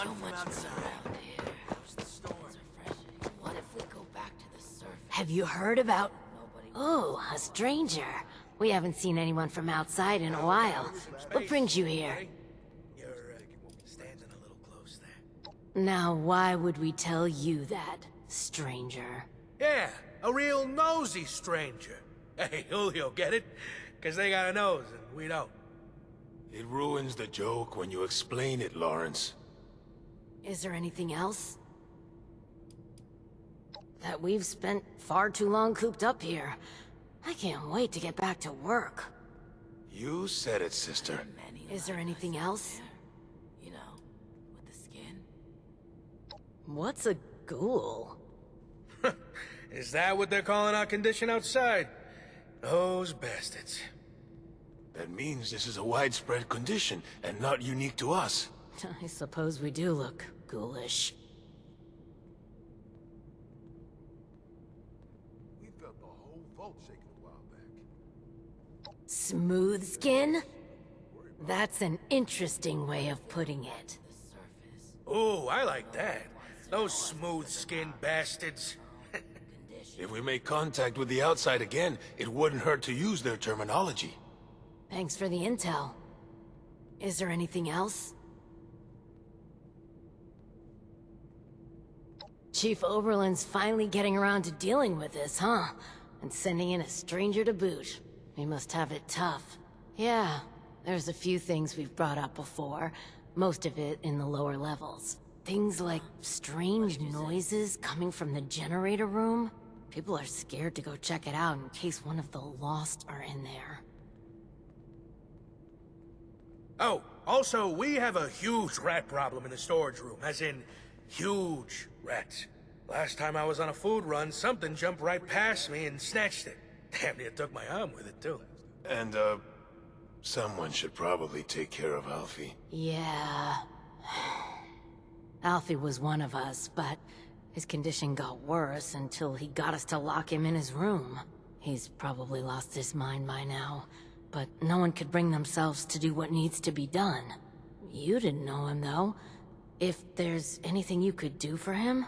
Anyone from outside? Around here. How's the storm? What if we go back to the surface? Have you heard about... Oh, a stranger. We haven't seen anyone from outside in a while. What brings you here? You're standing a little close there. Now, why would we tell you that, stranger? Yeah, a real nosy stranger. Hey, Julio, get it? Because they got a nose and we don't. It ruins the joke when you explain it, Lawrence. Is there anything else? That we've spent far too long cooped up here. I can't wait to get back to work. You said it, sister. Is there anything else? You know, with the skin. What's a ghoul? Is that what they're calling our condition outside? Those bastards. That means this is a widespread condition, and not unique to us. I suppose we do look ghoulish. We felt the whole vault shaking a while back. Smooth skin? That's an interesting way of putting it. Ooh, I like that. Those smooth-skinned bastards. If we make contact with the outside again, it wouldn't hurt to use their terminology. Thanks for the intel. Is there anything else? Chief Oberlin's finally getting around to dealing with this, huh? And sending in a stranger to boot. We must have it tough. Yeah, there's a few things we've brought up before. Most of it in the lower levels. Things like strange noises coming from the generator room. People are scared to go check it out in case one of the Lost are in there. Oh, also, we have a huge rat problem in the storage room, as in, huge rats. Last time I was on a food run, something jumped right past me and snatched it. Damn near took my arm with it, too. And, someone should probably take care of Alfie. Yeah... Alfie was one of us, but his condition got worse until he got us to lock him in his room. He's probably lost his mind by now, but no one could bring themselves to do what needs to be done. You didn't know him, though. If there's anything you could do for him,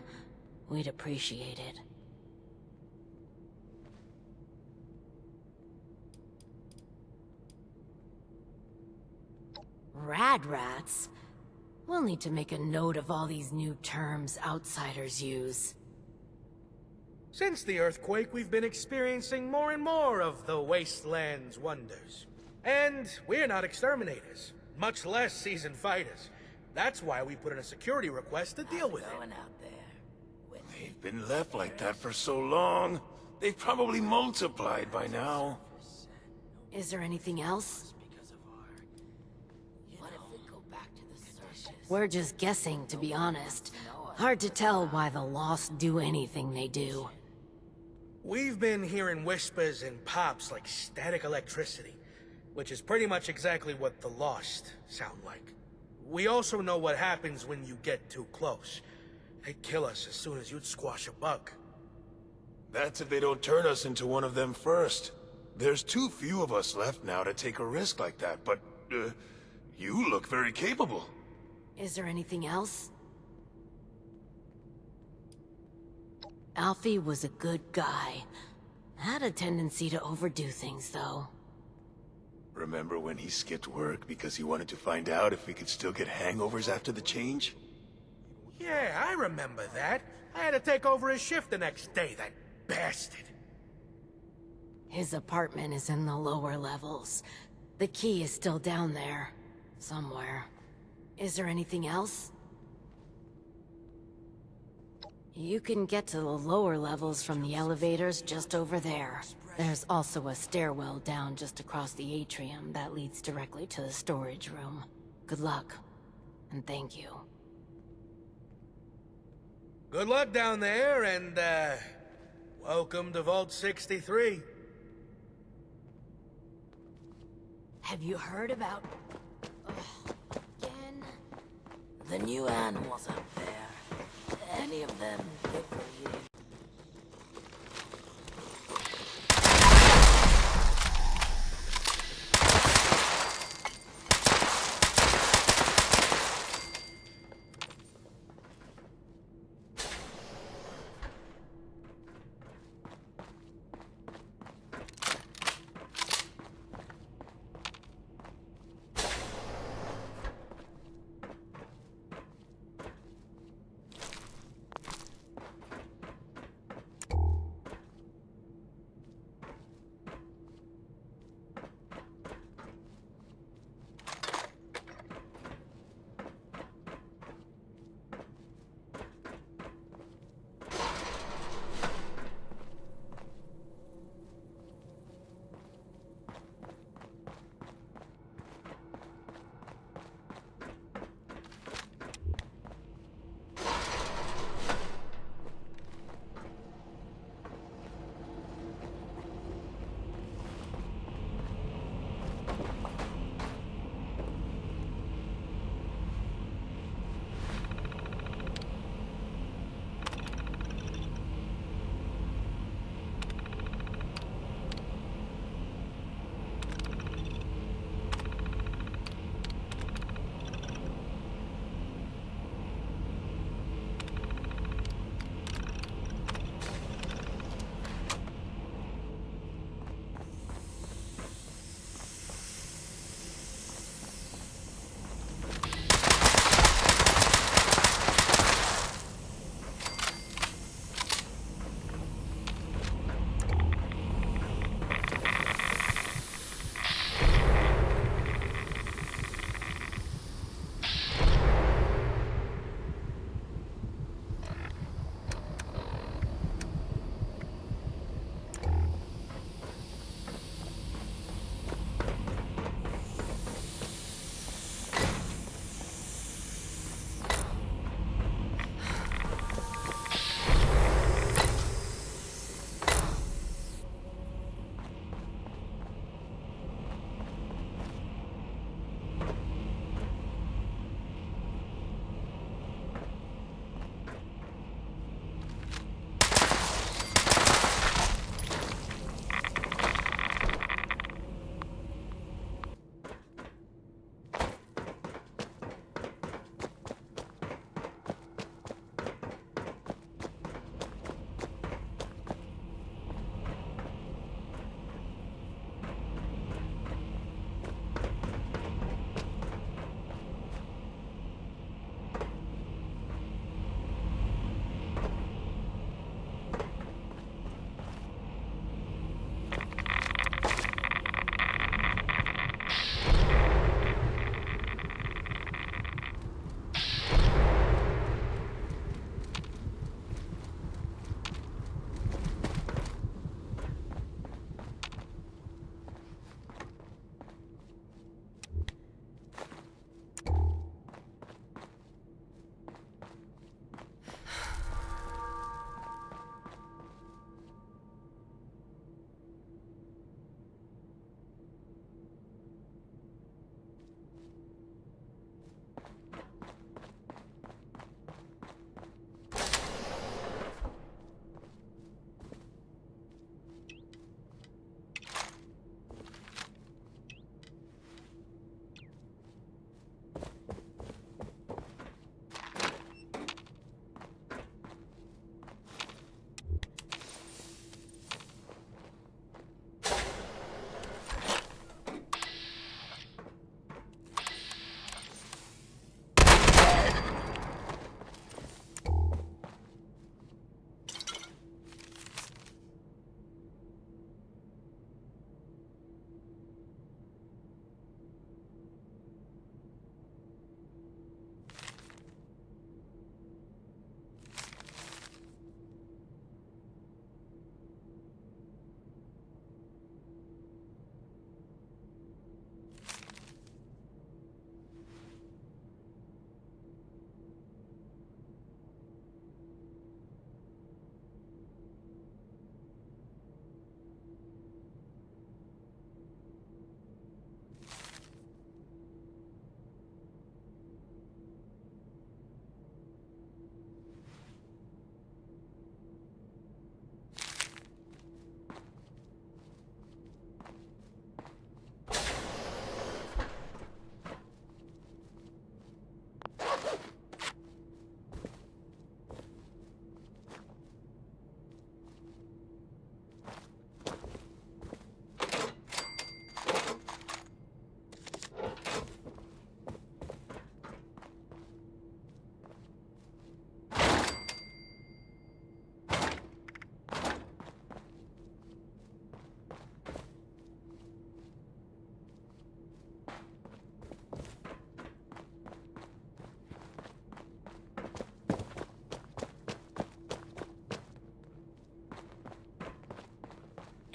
we'd appreciate it. Rad rats? We'll need to make a note of all these new terms outsiders use. Since the earthquake, we've been experiencing more and more of the wasteland's wonders. And we're not exterminators, much less seasoned fighters. That's why we put in a security request to deal with it. Going out there. They've been left like that for so long. They've probably multiplied by now. Is there anything else? What if we go back to the surface? We're just guessing, to be honest. Hard to tell why the Lost do anything they do. We've been hearing whispers and pops like static electricity, which is pretty much exactly what the Lost sound like. We also know what happens when you get too close. They'd kill us as soon as you'd squash a bug. That's if they don't turn us into one of them first. There's too few of us left now to take a risk like that, but, you look very capable. Is there anything else? Alfie was a good guy. Had a tendency to overdo things, though. Remember when he skipped work because he wanted to find out if we could still get hangovers after the change? Yeah, I remember that. I had to take over his shift the next day, that bastard. His apartment is in the lower levels. The key is still down there. Somewhere. Is there anything else? You can get to the lower levels from the elevators just over there. There's also a stairwell down just across the atrium that leads directly to the storage room. Good luck, and thank you. Good luck down there, and, welcome to Vault 63. Have you heard about... again? The new animals up there. Any of them good for you?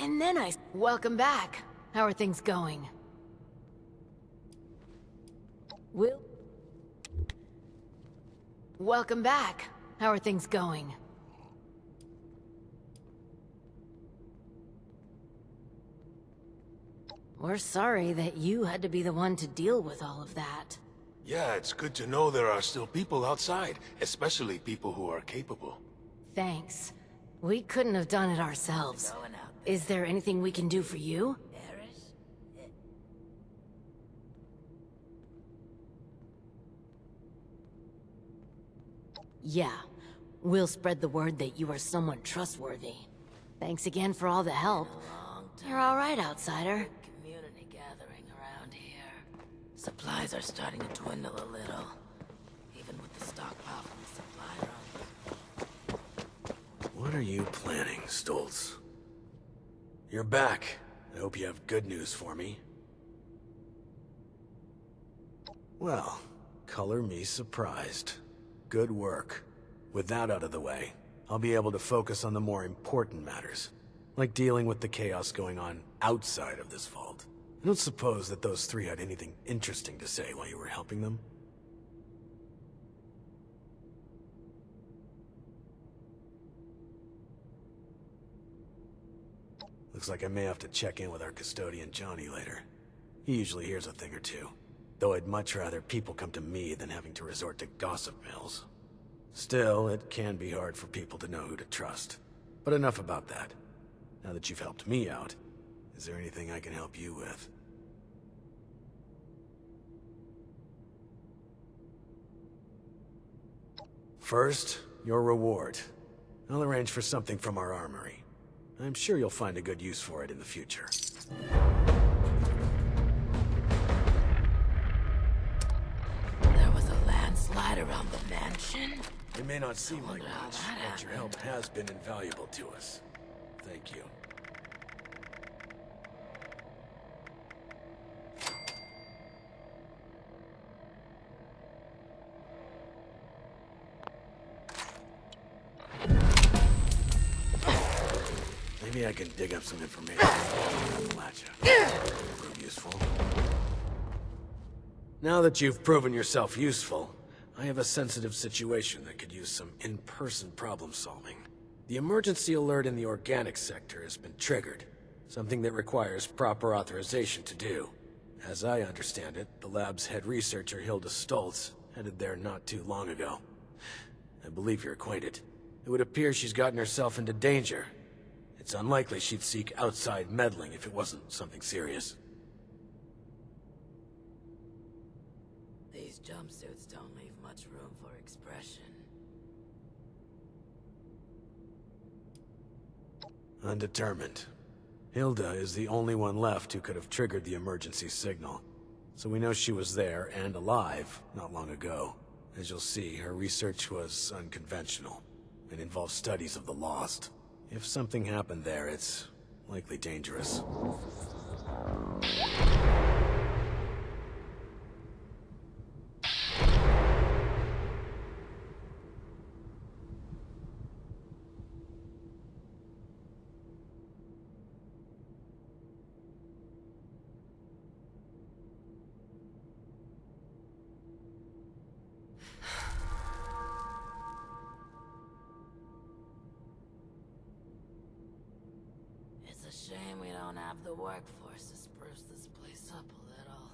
And then Welcome back. How are things going? Welcome back. How are things going? We're sorry that you had to be the one to deal with all of that. Yeah, it's good to know there are still people outside, especially people who are capable. Thanks. We couldn't have done it ourselves. Going out there. Is there anything we can do for you? Eris? Yeah. We'll spread the word that you are someone trustworthy. Thanks again for all the help. Long time. You're alright, outsider. Community gathering around here. Supplies are starting to dwindle a little. Even with the stockpile from the supply runs. What are you planning, Stoltz? You're back. I hope you have good news for me. Well, color me surprised. Good work. With that out of the way, I'll be able to focus on the more important matters, like dealing with the chaos going on outside of this vault. I don't suppose that those three had anything interesting to say while you were helping them? Looks like I may have to check in with our custodian Johnny later. He usually hears a thing or two, though I'd much rather people come to me than having to resort to gossip mills. Still, it can be hard for people to know who to trust. But enough about that. Now that you've helped me out, is there anything I can help you with? First, your reward. I'll arrange for something from our armory. I'm sure you'll find a good use for it in the future. There was a landslide around the mansion? It may not seem like wonder how much, that but your help has been invaluable to us. Thank you. Maybe I can dig up some information from Appalachia. Prove useful. Now that you've proven yourself useful, I have a sensitive situation that could use some in-person problem solving. The emergency alert in the organic sector has been triggered, something that requires proper authorization to do. As I understand it, the lab's head researcher Hilda Stoltz headed there not too long ago. I believe you're acquainted. It would appear she's gotten herself into danger. It's unlikely she'd seek outside meddling if it wasn't something serious. These jumpsuits don't leave much room for expression. Undetermined. Hilda is the only one left who could have triggered the emergency signal. So we know she was there and alive not long ago. As you'll see, her research was unconventional and involved studies of the lost. If something happened there, it's likely dangerous. It's a shame we don't have the workforce to spruce this place up a little.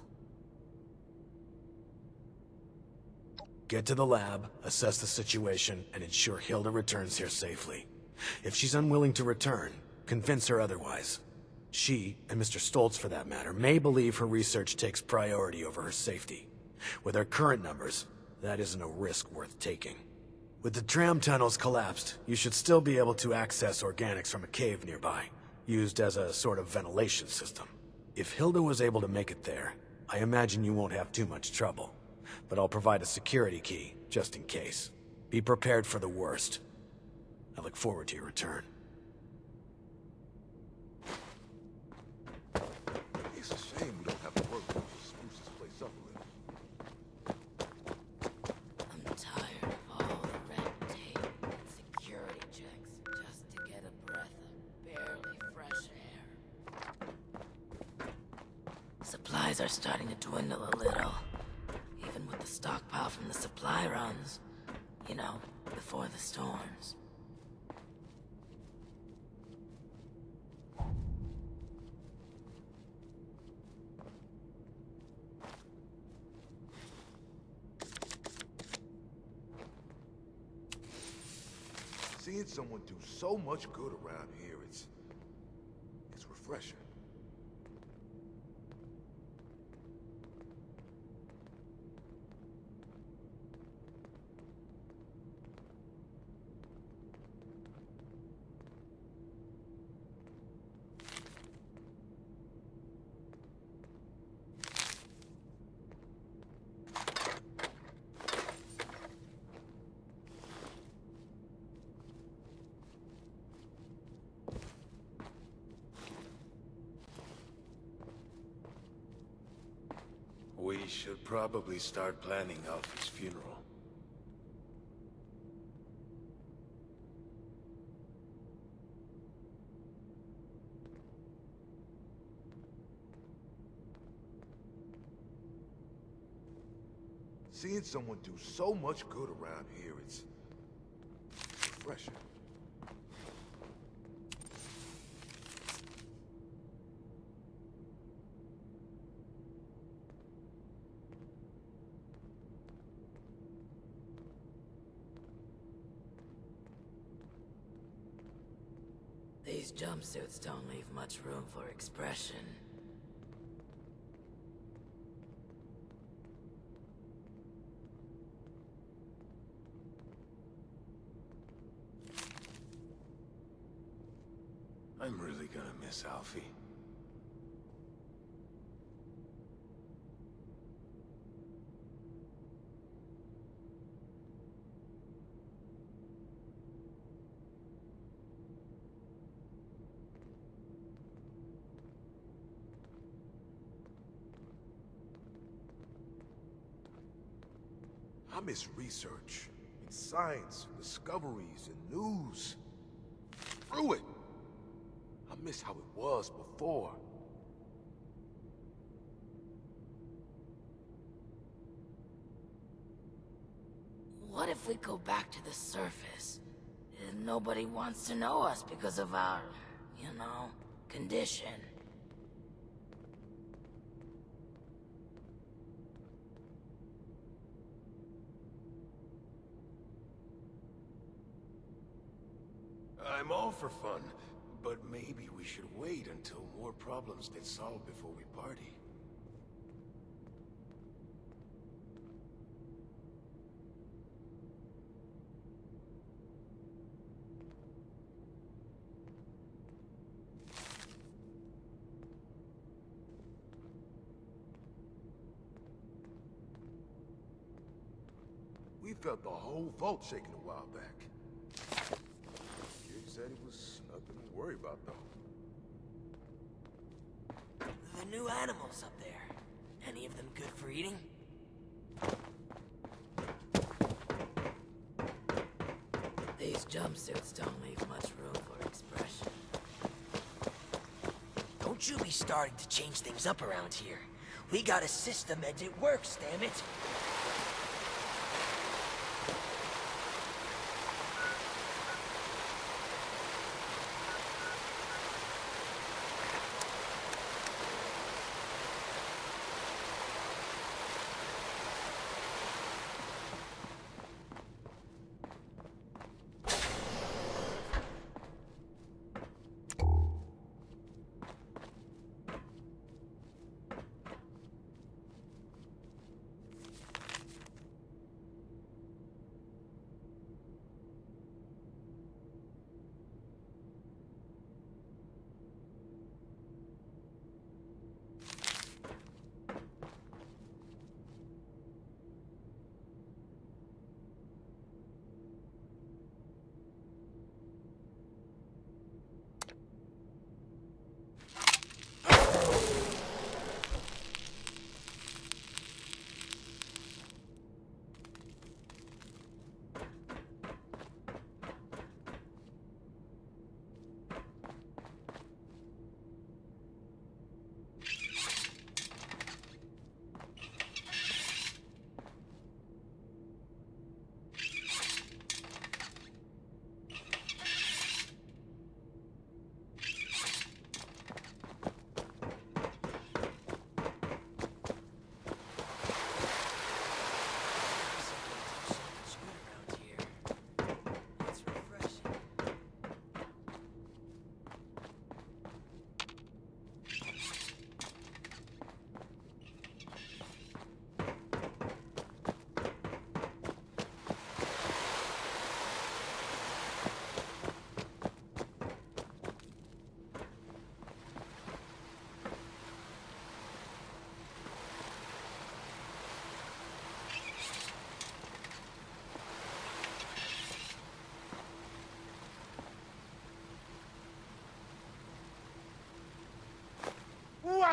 Get to the lab, assess the situation, and ensure Hilda returns here safely. If she's unwilling to return, convince her otherwise. She, and Mr. Stoltz for that matter, may believe her research takes priority over her safety. With her current numbers, that isn't a risk worth taking. With the tram tunnels collapsed, you should still be able to access organics from a cave nearby, used as a sort of ventilation system. If Hilda was able to make it there, I imagine you won't have too much trouble. But I'll provide a security key, just in case. Be prepared for the worst. I look forward to your return. It's a shame we don't have the workforce to spruce this place up a little. I'm tired of all the red tape and security checks just to get a breath of barely fresh air. supplies are starting to dwindle a little. Even with the stockpile from the supply runs. You know, before the storms. Seeing someone do so much good around here, it's refreshing. We should probably start planning Alfie's funeral. Seeing someone do so much good around here, it's refreshing. These jumpsuits don't leave much room for expression. I'm really gonna miss Alfie. I miss research, and science, and discoveries, and news. Screw it! I miss how it was before. What if we go back to the surface? Nobody wants to know us because of our, you know, condition. I'm all for fun, but maybe we should wait until more problems get solved before we party. We felt the whole vault shaking a while back. Jig said it was nothing to worry about, though. The new animals up there. Any of them good for eating? These jumpsuits don't leave much room for expression. Don't you be starting to change things up around here. We got a system and it works, damn it.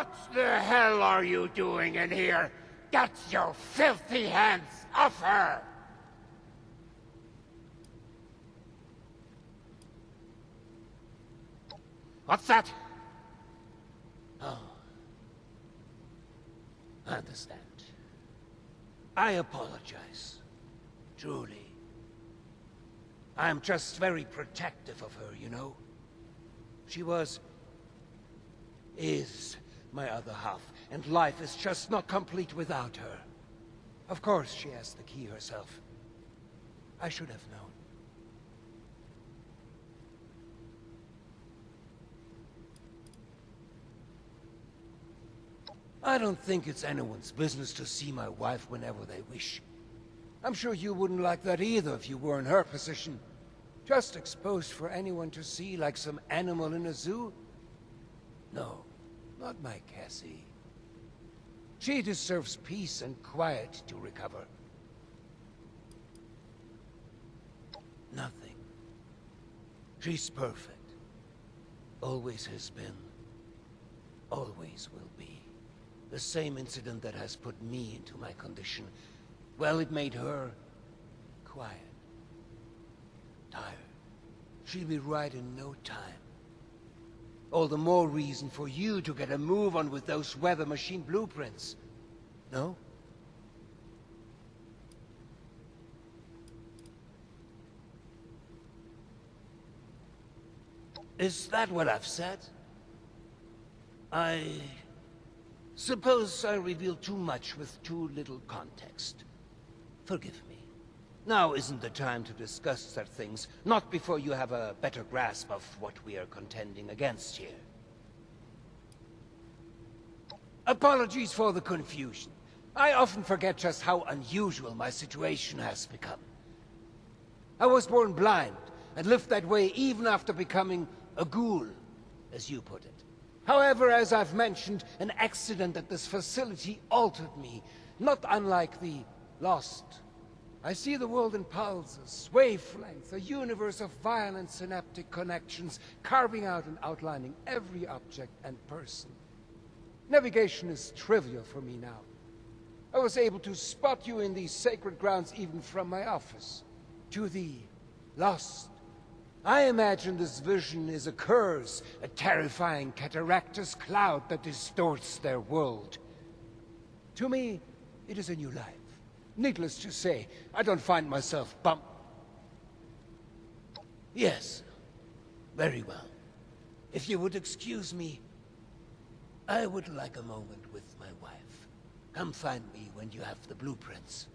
What the hell are you doing in here? Get your filthy hands off her! What's that? Oh. I understand. I apologize. Truly. I'm just very protective of her, you know? She is my other half, and life is just not complete without her. Of course she has the key herself. I should have known. I don't think it's anyone's business to see my wife whenever they wish. I'm sure you wouldn't like that either if you were in her position. Just exposed for anyone to see like some animal in a zoo? No, not my Cassie. She deserves peace and quiet to recover. Nothing. She's perfect. Always has been. Always will be. The same incident that has put me into my condition. Well, it made her quiet. Tired. She'll be right in no time. All the more reason for you to get a move on with those weather machine blueprints. No? Is that what I've said? I suppose I revealed too much with too little context. Forgive me. Now isn't the time to discuss such things, not before you have a better grasp of what we are contending against here. Apologies for the confusion. I often forget just how unusual my situation has become. I was born blind, and lived that way even after becoming a ghoul, as you put it. However, as I've mentioned, an accident at this facility altered me, not unlike the Lost. I see the world in pulses, wavelengths, a universe of violent synaptic connections, carving out and outlining every object and person. Navigation is trivial for me now. I was able to spot you in these sacred grounds even from my office. To the Lost. I imagine this vision is a curse, a terrifying cataractous cloud that distorts their world. To me, it is a new life. Needless to say, I don't find myself Yes, very well. If you would excuse me, I would like a moment with my wife. Come find me when you have the blueprints.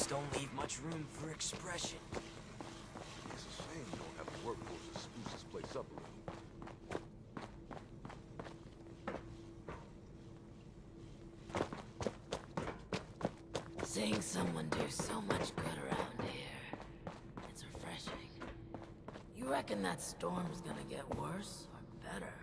Don't leave much room for expression. It's a shame you don't have a workforce to spruce this place up a little. Seeing someone do so much good around here, it's refreshing. You reckon that storm's gonna get worse or better?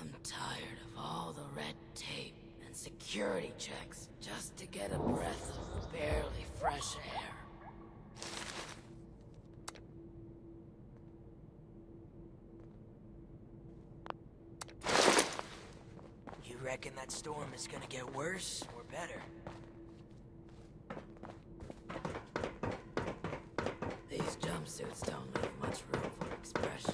I'm tired of all the red tape and security checks just to get a breath of barely fresh air. reckon that storm is gonna get worse or better? These jumpsuits don't leave much room for expression.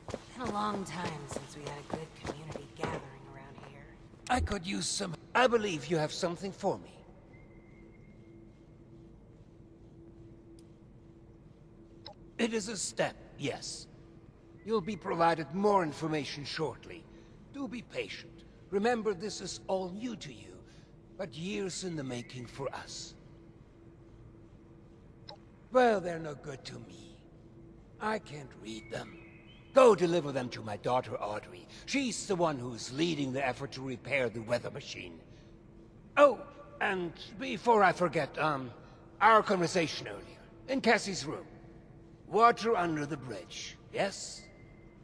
Been a long time since we had a good community gathering around here. I could use some... I believe you have something for me. It is a step, yes. You'll be provided more information shortly. Do be patient. Remember, this is all new to you, but years in the making for us. Well, they're no good to me. I can't read them. Go deliver them to my daughter, Audrey. She's the one who's leading the effort to repair the weather machine. Oh, and before I forget, our conversation earlier, in Cassie's room. Water under the bridge, yes?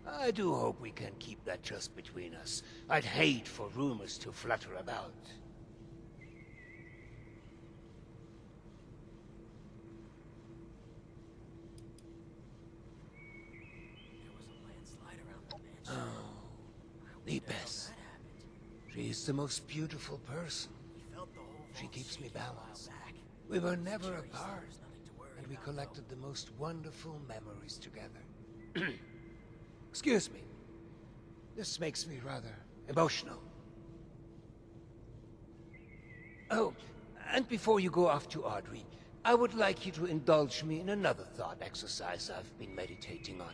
I do hope we can keep that just between us. I'd hate for rumors to flutter about. There was a landslide around the mansion. Oh, the best. She's the most beautiful person. We felt the whole She vault keeps me shaking a while balanced. back. We were never Curious that apart, there's nothing to worry and we about, collected the most wonderful memories together. Excuse me. This makes me rather emotional. Oh, and before you go off to Audrey, I would like you to indulge me in another thought exercise I've been meditating on.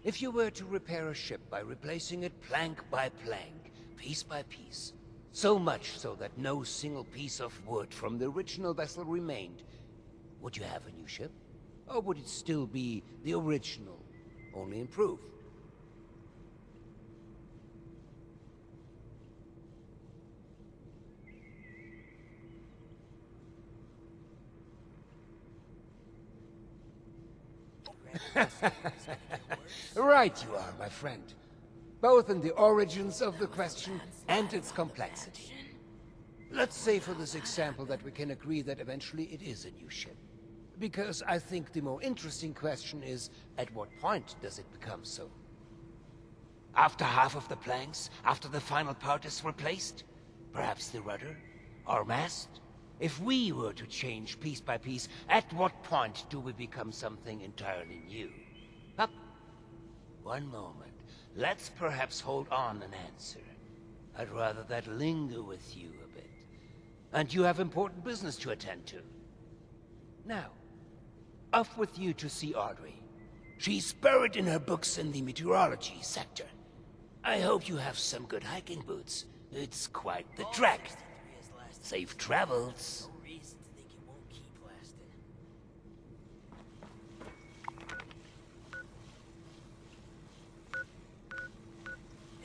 If you were to repair a ship by replacing it plank by plank, piece by piece, so much so that no single piece of wood from the original vessel remained, would you have a new ship? Or would it still be the original, only improved? Right you are, my friend. Both in the origins of the question and its complexity. Let's say for this example that we can agree that eventually it is a new ship. Because I think the more interesting question is, at what point does it become so? After half of the planks? After the final part is replaced? Perhaps the rudder? Or mast? If we were to change piece by piece, at what point do we become something entirely new? Up. One moment. Let's perhaps hold on an answer. I'd rather that linger with you a bit. And you have important business to attend to. Now, off with you to see Audrey. She's buried in her books in the meteorology sector. I hope you have some good hiking boots. It's quite the trek. Safe travels. No reason to think it won't keep lasting.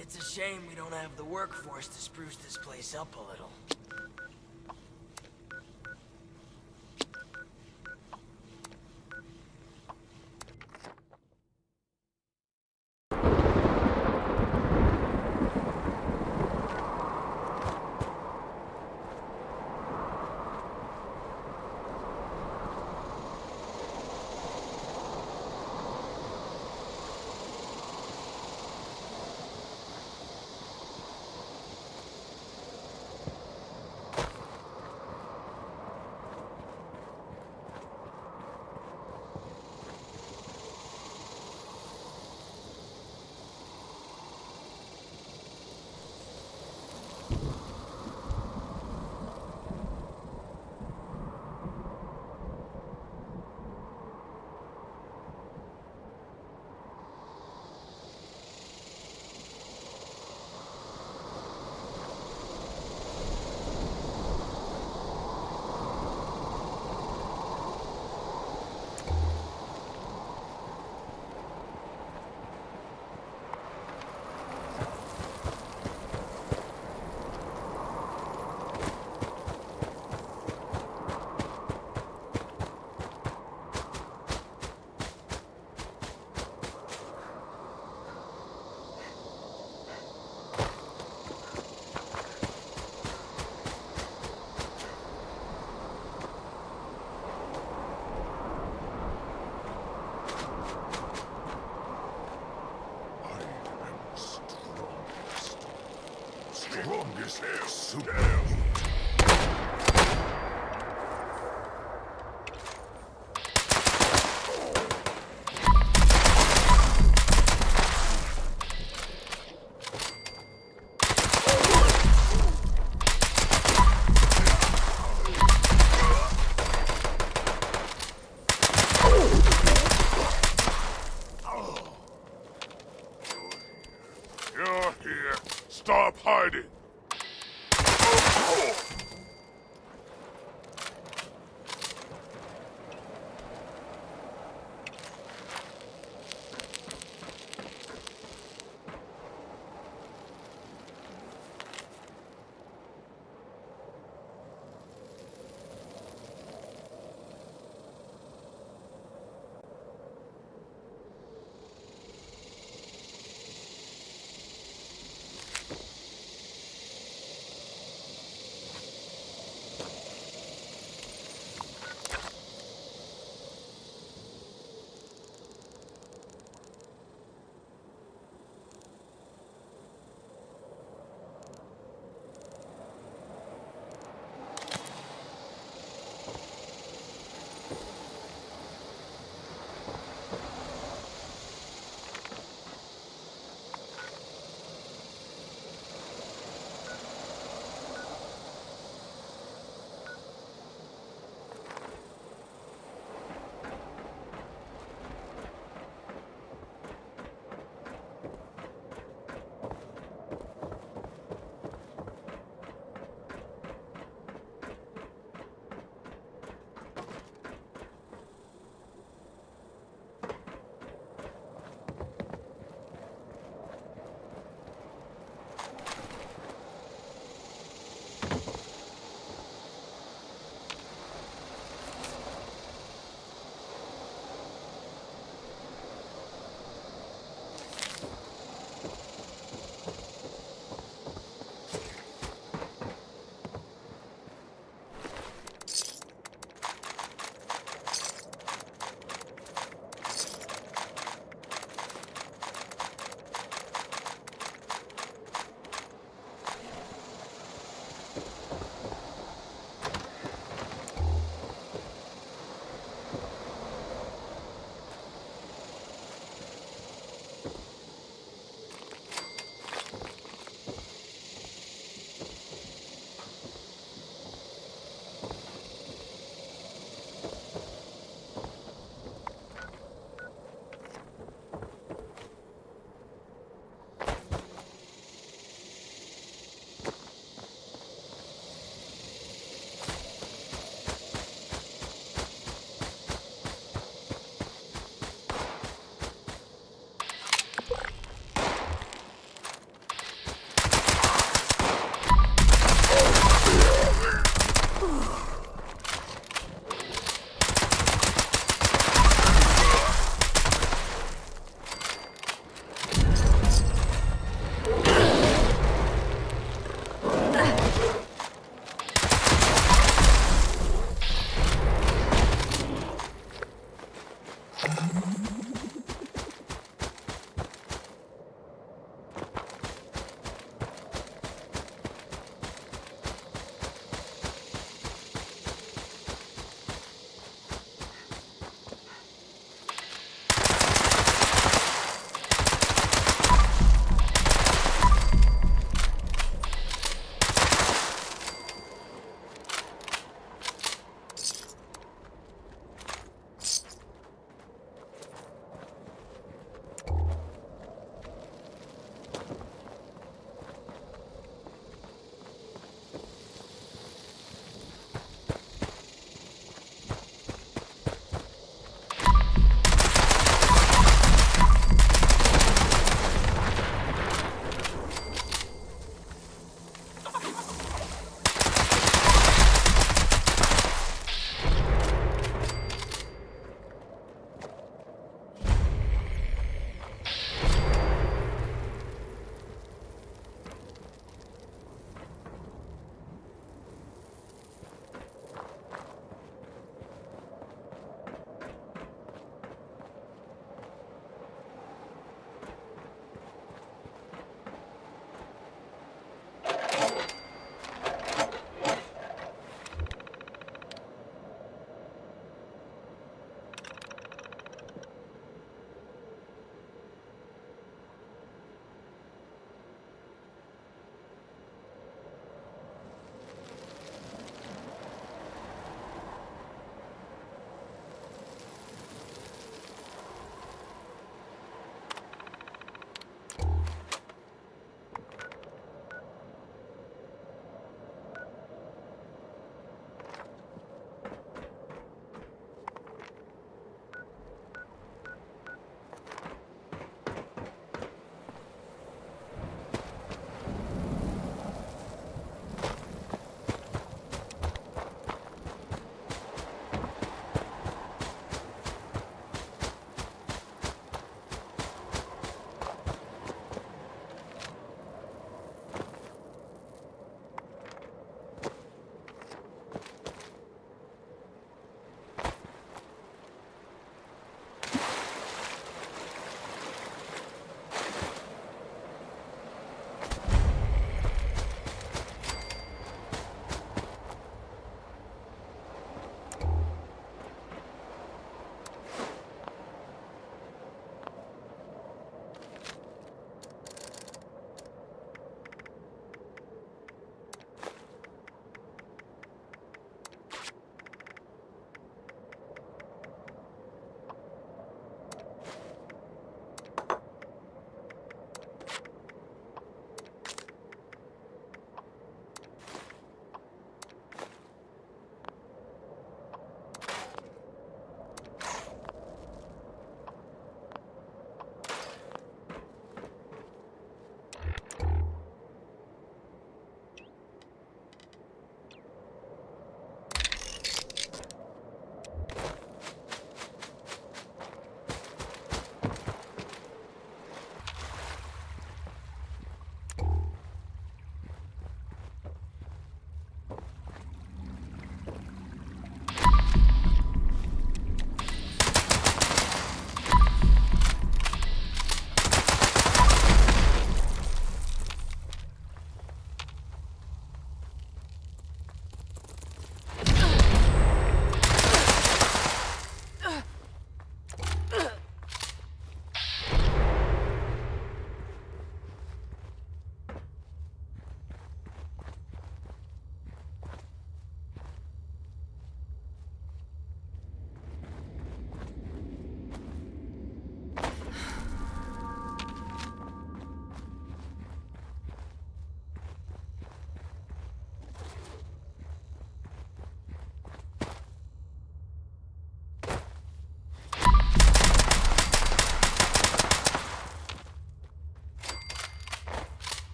It's a shame we don't have the workforce to spruce this place up a little. this here soup. You're here. Stop hiding.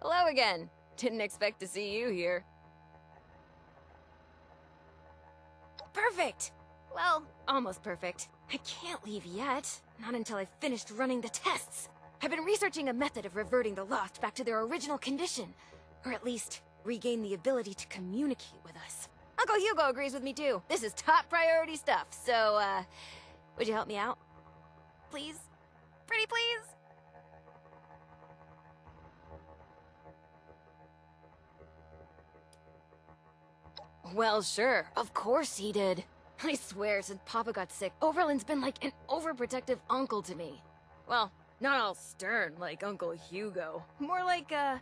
Hello again. Didn't expect to see you here. Perfect! Well, almost perfect. I can't leave yet. Not until I've finished running the tests. I've been researching a method of reverting the Lost back to their original condition. Or at least, regain the ability to communicate with us. Uncle Hugo agrees with me too. This is top priority stuff, so, would you help me out? Please? Pretty please? Well, sure. Of course he did. I swear, since Papa got sick, Oberlin's been like an overprotective uncle to me. Well, not all stern like Uncle Hugo. More like a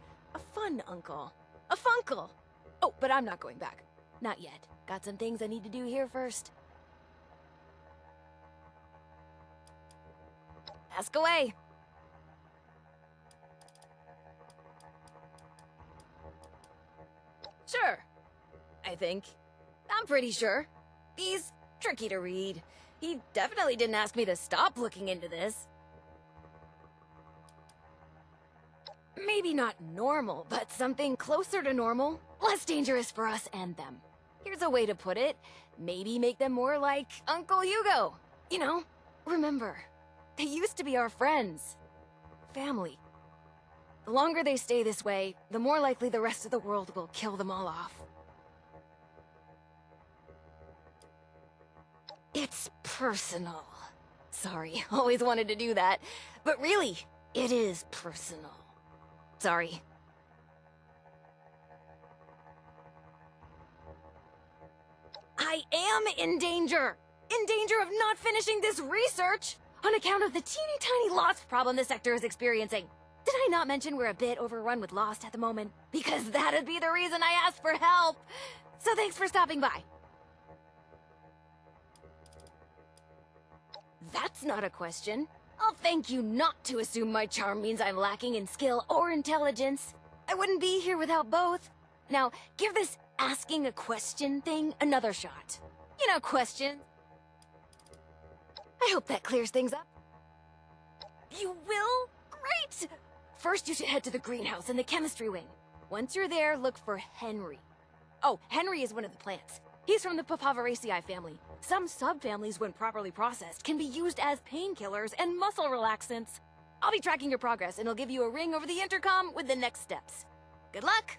fun uncle. A funkle. Oh, but I'm not going back. Not yet. Got some things I need to do here first. Ask away. Sure. I think. I'm pretty sure. He's tricky to read. He definitely didn't ask me to stop looking into this. Maybe not normal, but something closer to normal. Less dangerous for us and them. Here's a way to put it. Maybe make them more like Uncle Hugo. You know, remember, they used to be our friends. Family. The longer they stay this way, the more likely the rest of the world will kill them all off. It's personal. Sorry, always wanted to do that. But really, it is personal. Sorry. I am in danger! In danger of not finishing this research! On account of the teeny tiny lost problem the sector is experiencing. Did I not mention we're a bit overrun with Lost at the moment? Because that'd be the reason I asked for help! So thanks for stopping by. That's not a question. I'll thank you not to assume my charm means I'm lacking in skill or intelligence. I wouldn't be here without both. Now, give this asking a question thing another shot. You know, questions. I hope that clears things up. You will? Great! First, you should head to the greenhouse in the chemistry wing. Once you're there, look for Henry. Oh, Henry is one of the plants. He's from the Papaveraceae family. Some subfamilies, when properly processed, can be used as painkillers and muscle relaxants. I'll be tracking your progress, and I'll give you a ring over the intercom with the next steps. Good luck!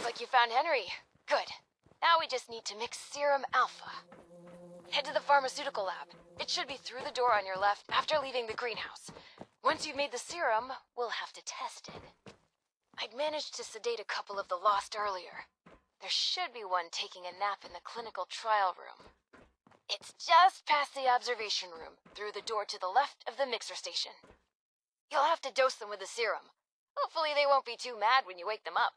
like you found Henry. Good. Now we just need to mix Serum Alpha. Head to the pharmaceutical lab. It should be through the door on your left after leaving the greenhouse. Once you've made the serum, we'll have to test it. I'd managed to sedate a couple of the lost earlier. There should be one taking a nap in the clinical trial room. It's just past the observation room, through the door to the left of the mixer station. You'll have to dose them with the serum. Hopefully they won't be too mad when you wake them up.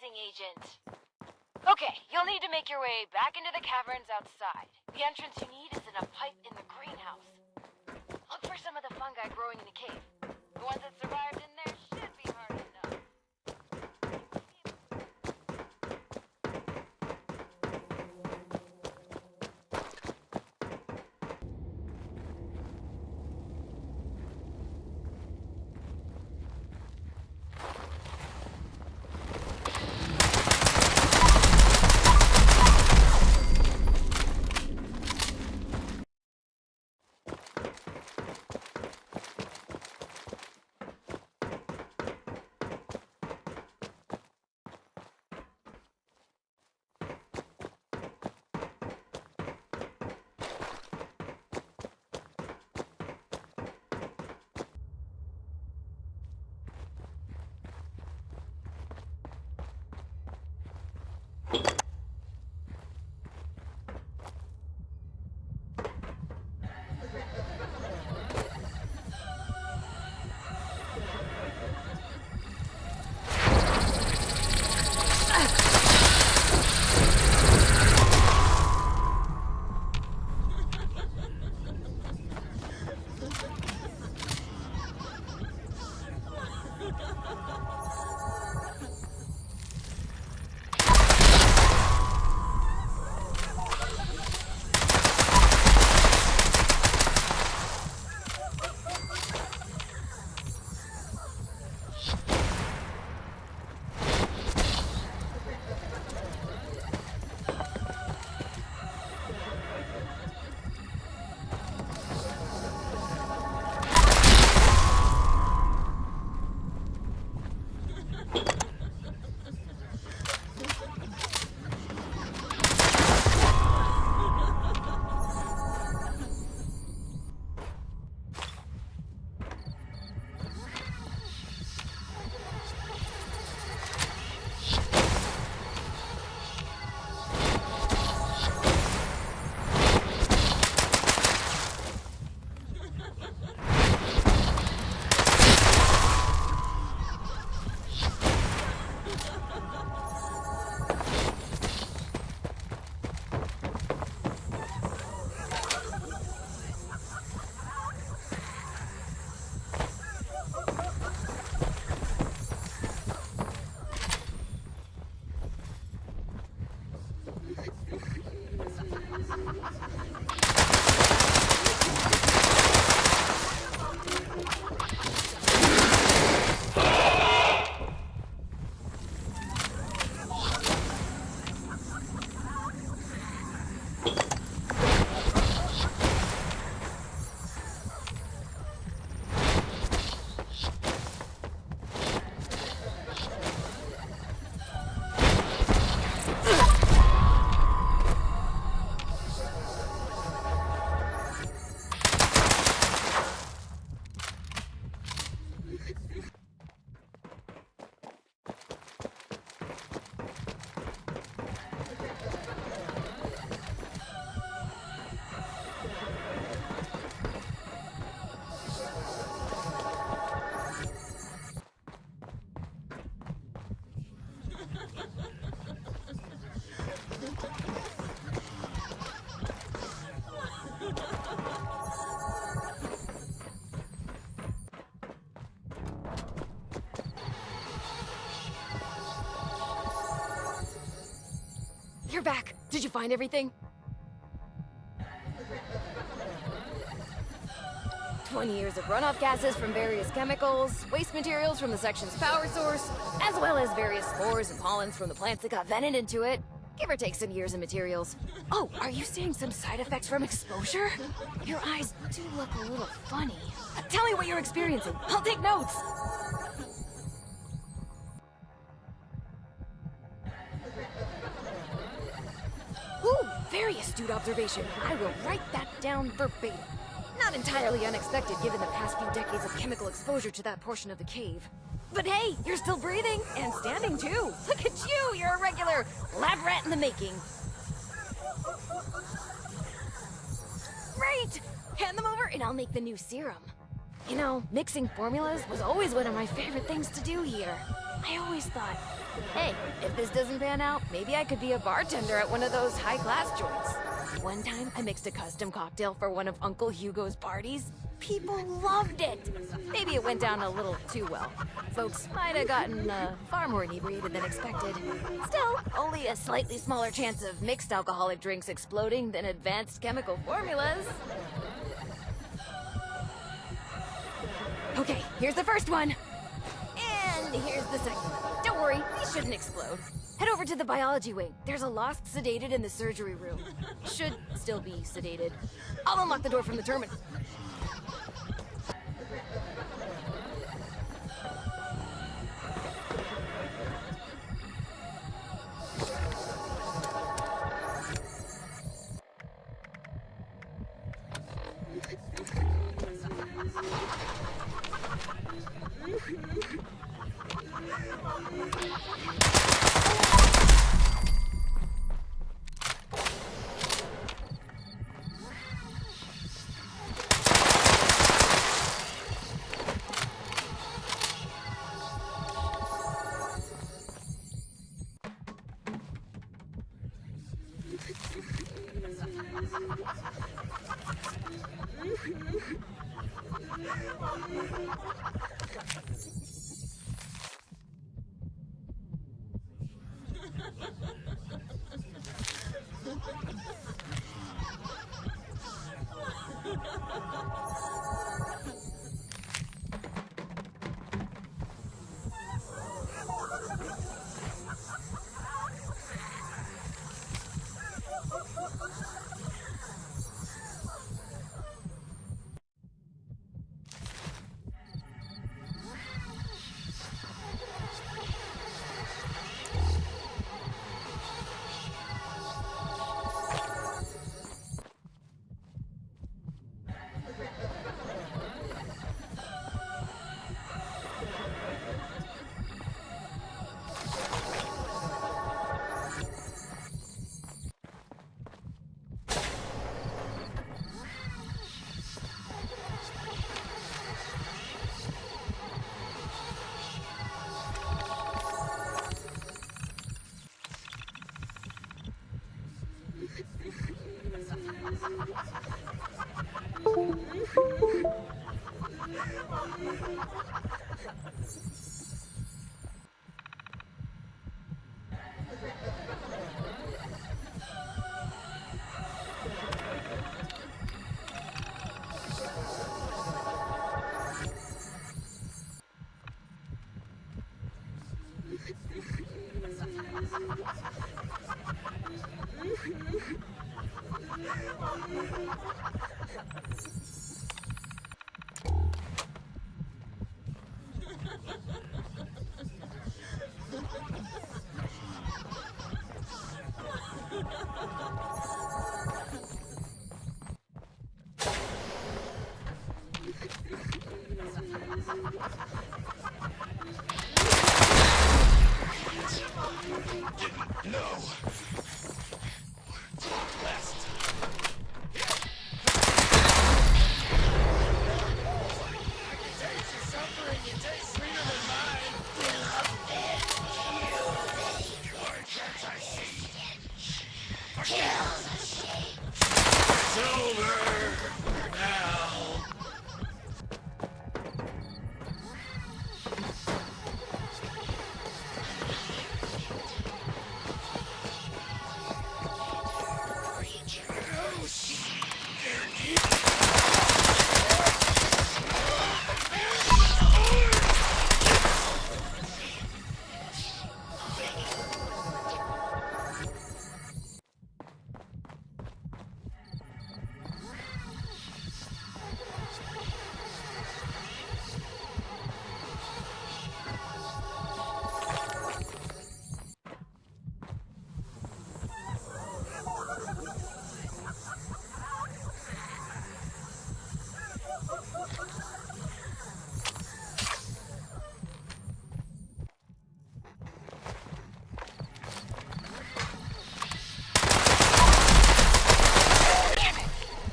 Agent. Okay, you'll need to make your way back into the caverns outside. The entrance you need is in a pipe in the greenhouse. Look for some of the fungi growing in the cave. The ones that survived in there should be hard enough. you're back. Did you find everything? 20 years of runoff gases from various chemicals, waste materials from the section's power source, as well as various spores and pollens from the plants that got vented into it. Give or take some years and materials. Oh, are you seeing some side effects from exposure? Your eyes do look a little funny. Tell me what you're experiencing. I'll take notes. Ooh, very astute observation. I will write that down verbatim. Not entirely unexpected given the past few decades of chemical exposure to that portion of the cave. But hey, you're still breathing, and standing too. Look at you, you're a regular lab rat in the making. Right! Hand them over and I'll make the new serum. You know, mixing formulas was always one of my favorite things to do here. I always thought, hey, if this doesn't pan out, maybe I could be a bartender at one of those high-class joints. One time, I mixed a custom cocktail for one of Uncle Hugo's parties. People loved it. Maybe it went down a little too well. Folks might have gotten far more inebriated than expected. Still, only a slightly smaller chance of mixed alcoholic drinks exploding than advanced chemical formulas. Okay, here's the first one. And here's the second. Don't worry, these shouldn't explode. Head over to the biology wing. There's a lost sedated in the surgery room. Should still be sedated. I'll unlock the door from the terminal.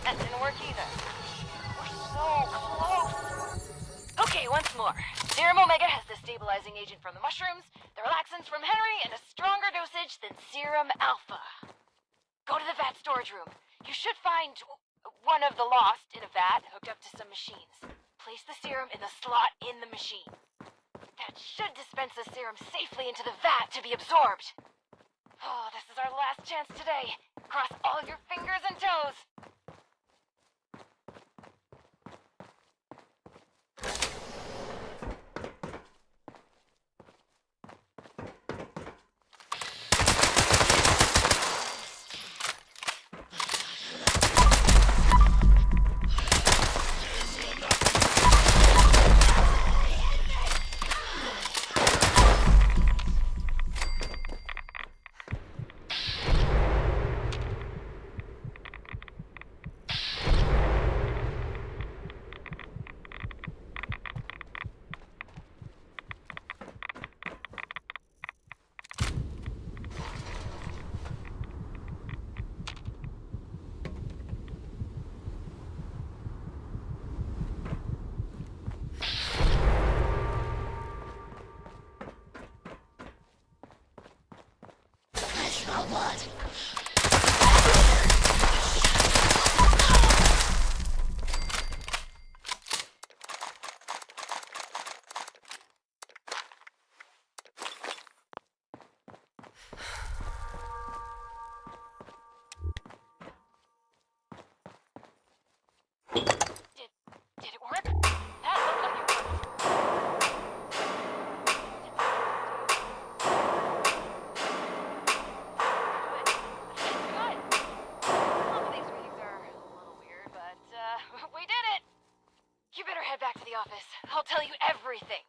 That didn't work either. We're so close. Okay, once more. Serum Omega has the stabilizing agent from the mushrooms, the relaxants from Henry, and a stronger dosage than Serum Alpha. Go to the vat storage room. You should find one of the lost in a vat hooked up to some machines. Place the serum in the slot in the machine. That should dispense the serum safely into the vat to be absorbed. Oh, this is our last chance today. Cross all your fingers and toes. Did it work? That looked like it worked. Good. Some of these readings are a little weird, but we did it! You better head back to the office. I'll tell you everything.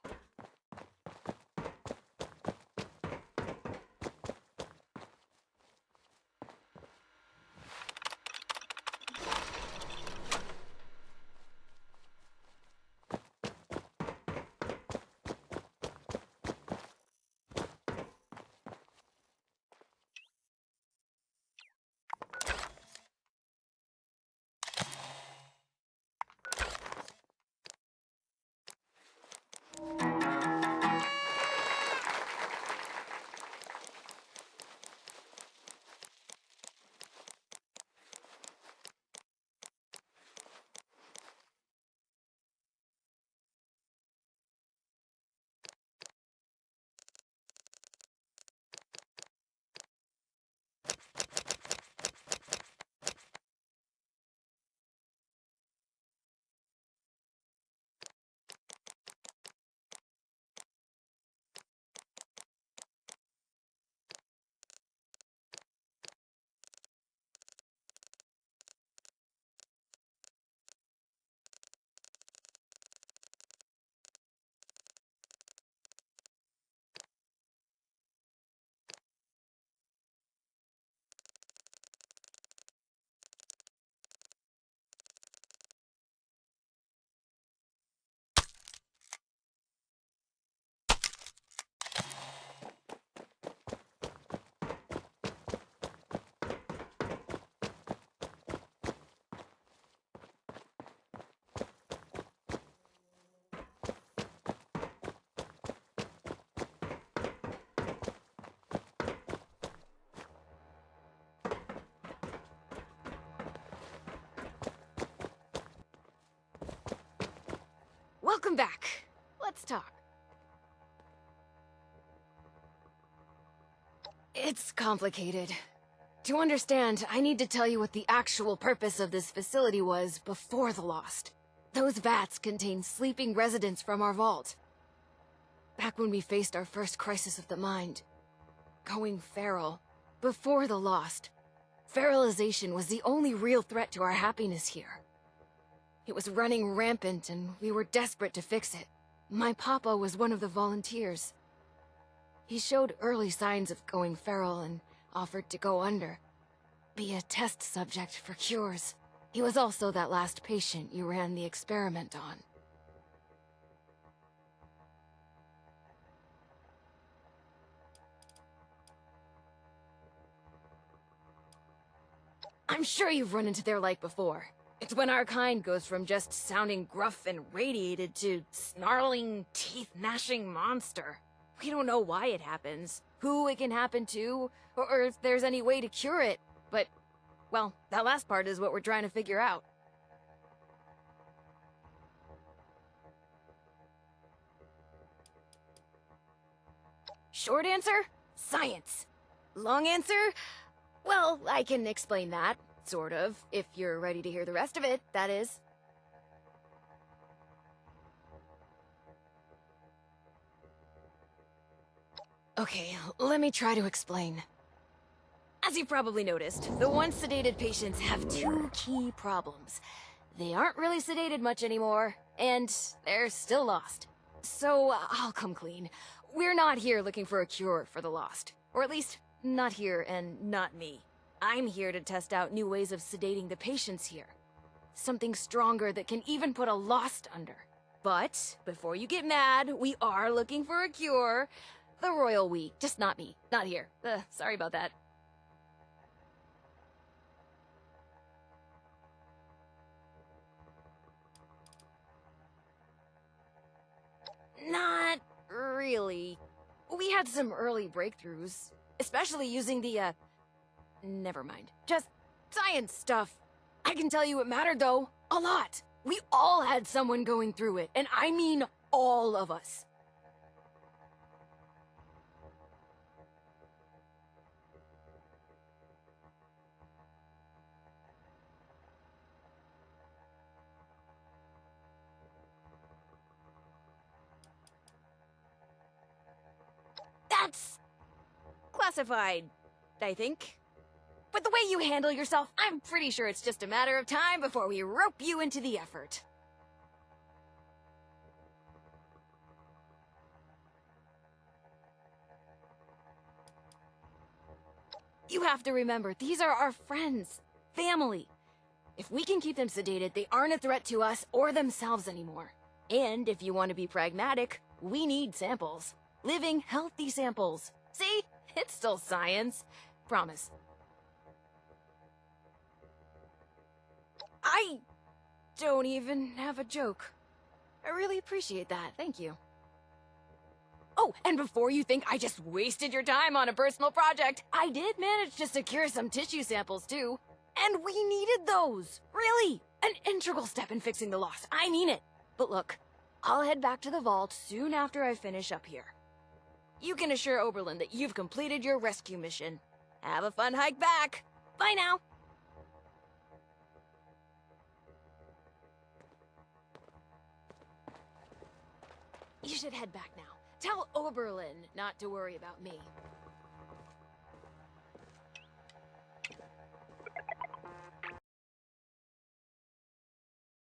Welcome back. Let's talk. It's complicated. To understand, I need to tell you what the actual purpose of this facility was before the Lost. Those vats contain sleeping residents from our vault. Back when we faced our first crisis of the mind. Going feral. Before the Lost. Feralization was the only real threat to our happiness here. It was running rampant and we were desperate to fix it. My papa was one of the volunteers. He showed early signs of going feral and offered to go under. Be a test subject for cures. He was also that last patient you ran the experiment on. I'm sure you've run into their like before. It's when our kind goes from just sounding gruff and radiated to snarling, teeth-gnashing monster. We don't know why it happens, who it can happen to, or if there's any way to cure it, but, well, that last part is what we're trying to figure out. Short answer? Science. Long answer? Well, I can explain that, sort of, if you're ready to hear the rest of it, that is. Okay, let me try to explain. As you've probably noticed, the once sedated patients have two key problems. They aren't really sedated much anymore, and they're still lost. So, I'll come clean. We're not here looking for a cure for the lost. Or at least, not here and not me. I'm here to test out new ways of sedating the patients here. Something stronger that can even put a lost under. But, before you get mad, we are looking for a cure. The royal we, just not me, not here. Sorry about that. Not really. We had some early breakthroughs, especially using the, never mind. Just science stuff. I can tell you it mattered, though. A lot. We all had someone going through it, and I mean all of us. That's classified, I think. But the way you handle yourself, I'm pretty sure it's just a matter of time before we rope you into the effort. You have to remember, these are our friends, family. If we can keep them sedated, they aren't a threat to us or themselves anymore. And if you want to be pragmatic, we need samples. Living, healthy samples. See? It's still science. Promise. I don't even have a joke. I really appreciate that, thank you. Oh, and before you think I just wasted your time on a personal project, I did manage to secure some tissue samples too. And we needed those! Really! An integral step in fixing the lost, I mean it! But look, I'll head back to the vault soon after I finish up here. You can assure Oberlin that you've completed your rescue mission. Have a fun hike back! Bye now! You should head back now. Tell Oberlin not to worry about me.